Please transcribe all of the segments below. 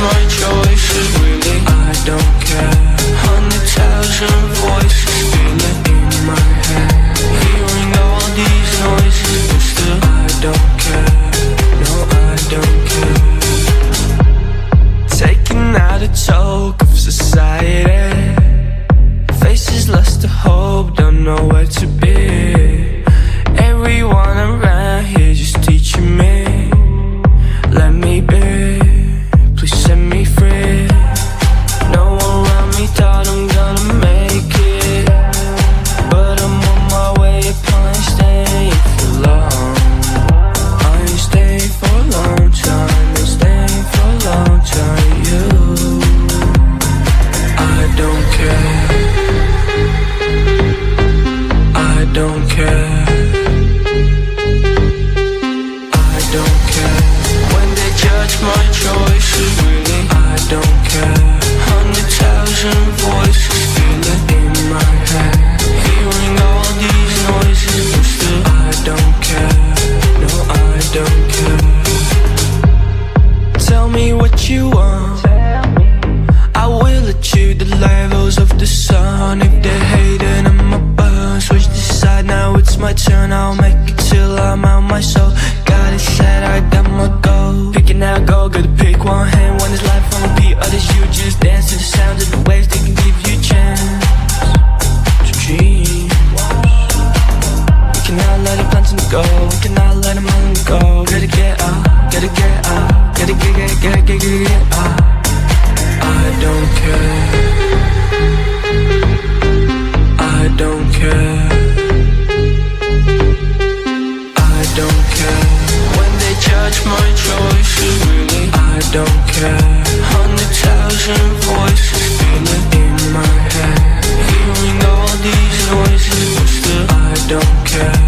my choices, really I don't care. 100,000 voices spinning in my head, hearing all these noises, but still I don't care. No, I don't care. Taking out a toke of society, faces lost to hope, don't know where to be. Everyone around here just teaching me, let me be, please set me free. No one around me thought I'm gonna make it, but I'm on my way up, I ain't staying for long. I ain't staying for a long time, ain't staying for a long time. You, I don't care, I don't care, I don't care. When they judge my choices, really I don't care. 100,000 voices feeling in my head, hearing all these noises, but still I don't care. No, I don't care. Tell me what you want, I will achieve the levels of the sun. If they're hating on my burn, switch the side, now it's my turn. I'll make it till I'm out my soul. Got it set, I done my goal. Picking out gold, gotta pick one hand. One is life on repeat, others you just dance to the sounds of the waves. They can give you a chance to dream. We cannot let it plans go, we cannot let them all go. Gotta get up, gotta get up, gotta get up. I don't care, I don't care, I don't care. When they judge my choices, really I don't care. 100,000 voices feeling in my head, hearing all these noises, but still I don't care.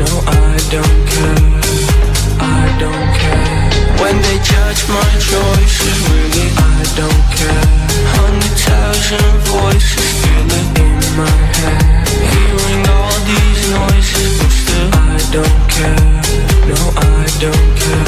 No, I don't care, I don't care. When they judge my choices, really I don't care. 100,000 voices feeling in my head, hearing all these noises, but still I don't care. No, I don't care.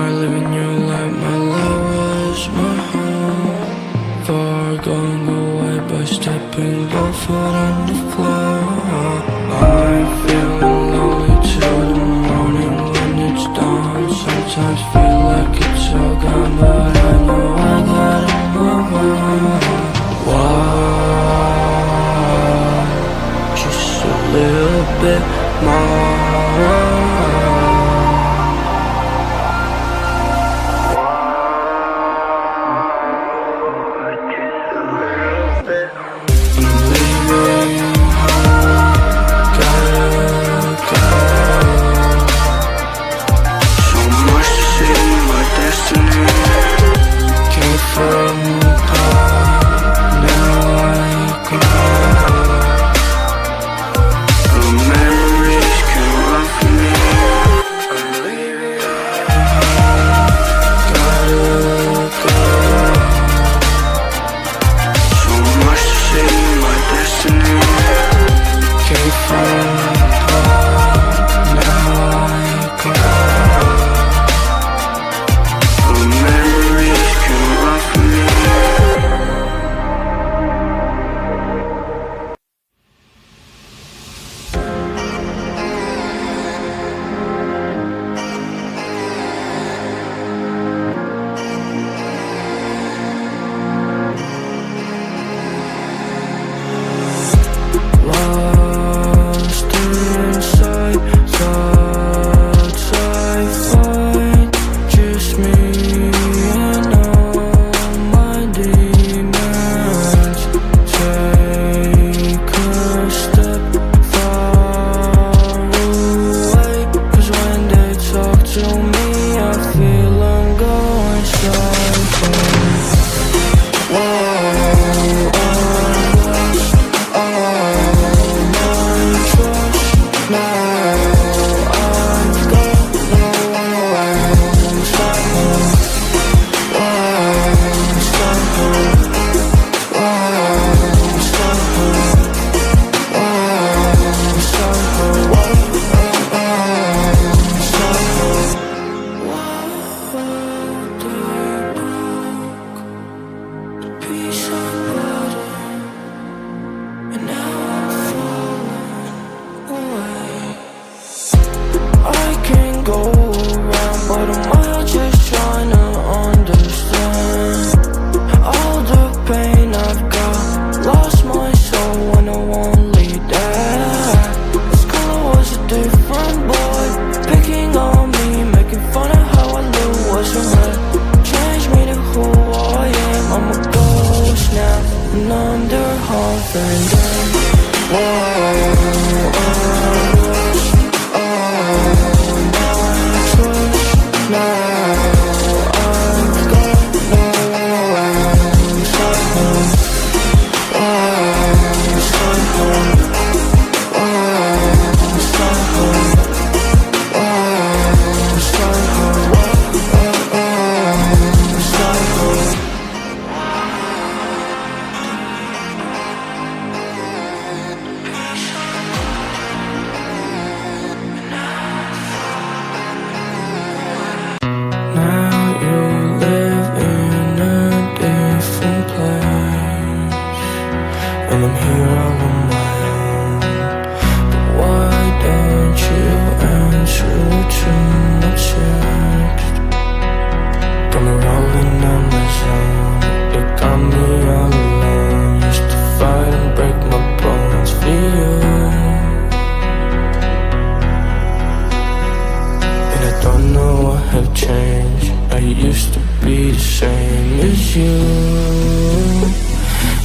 Living your life, my lover.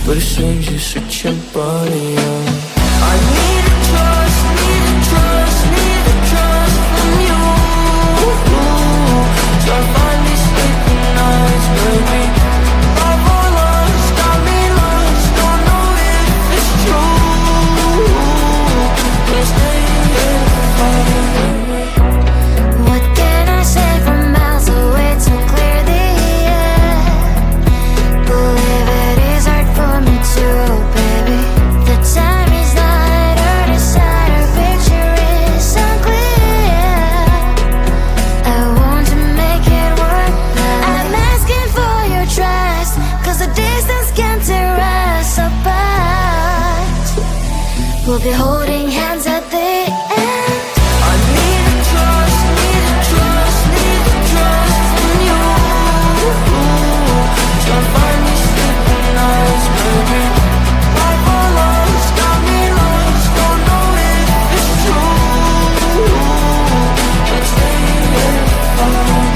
But it seems you're such a body I need a trust, need a trust, need a trust from you. So I finally sleeping nights, baby. Love or lost, got me lost, don't know if it's true. Can't stay here forever. What can I say from miles away to clear the air? Believe it is hard for me to, baby. The time is not our decide, our picture is unclear. I want to make it work, but I'm asking for your trust, cause the distance can tear us apart. We'll be holding hands at the end. I need a trust, need a trust, need a trust from you. So I finally sleeping nights, baby. Life or lost, got me lost, don't know if it's true. Can't stay here forever.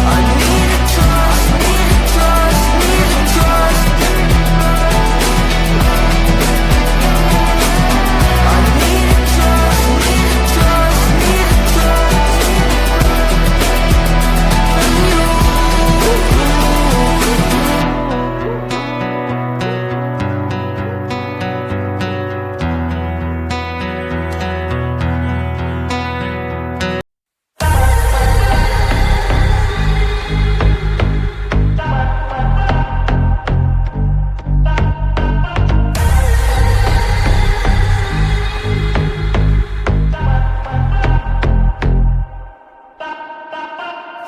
I need a trust, need a trust, need a trust. I need a trust, need a trust, need a trust from you.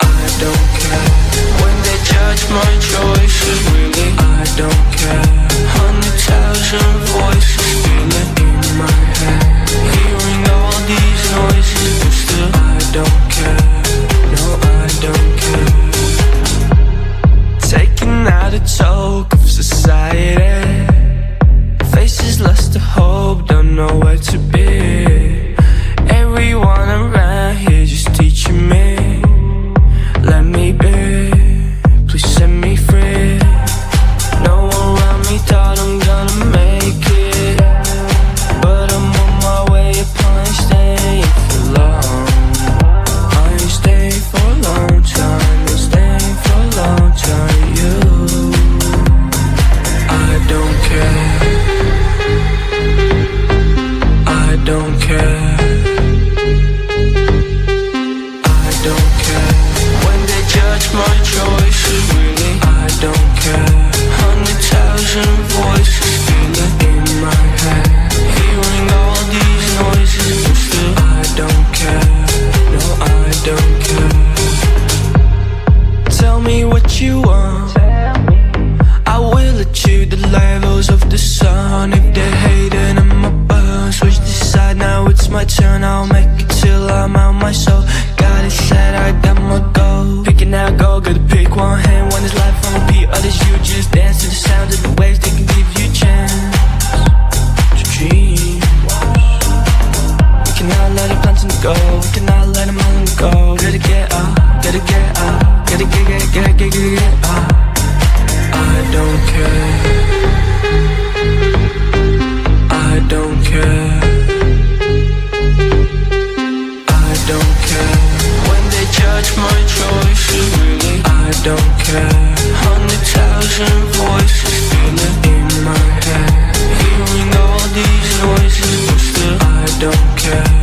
I don't care when they judge my choices, really. I don't care. 100,000 voices feeling in my head, hearing all these noises, but still I don't care. No, I don't care. Taking out a toke of society, faces lost to hope, don't know where to be. Everyone around here just teaching me, let me be, please set me free. No one around me thought I'm gonna make it, but I'm on my way up, I ain't staying for long. I ain't staying for a long time, I'm staying for a long time. You, I don't care. I don't care. I don't care when they judge my choices, really. I don't care. 100,000 voices feeling in my head, hearing all these noises, but still I don't care. No, I don't care. Tell me what you want, I will achieve the levels of the sun. If they're hating, I'ma burn. Switch the side, now it's my turn. I'll make it till I'm out my soul. Got it set, I got my goal. Picking out gold, gotta pick one hand. One is life on repeat, others you just dance to the sound of the waves. They can give you a chance to dream. We cannot let it plunge and go, we cannot let them all go. Gotta get up, gotta get up, gotta get up. I don't care. it's my choice, really I don't care. 100,000 voices feeling in my head, hearing all these noises, but still I don't care.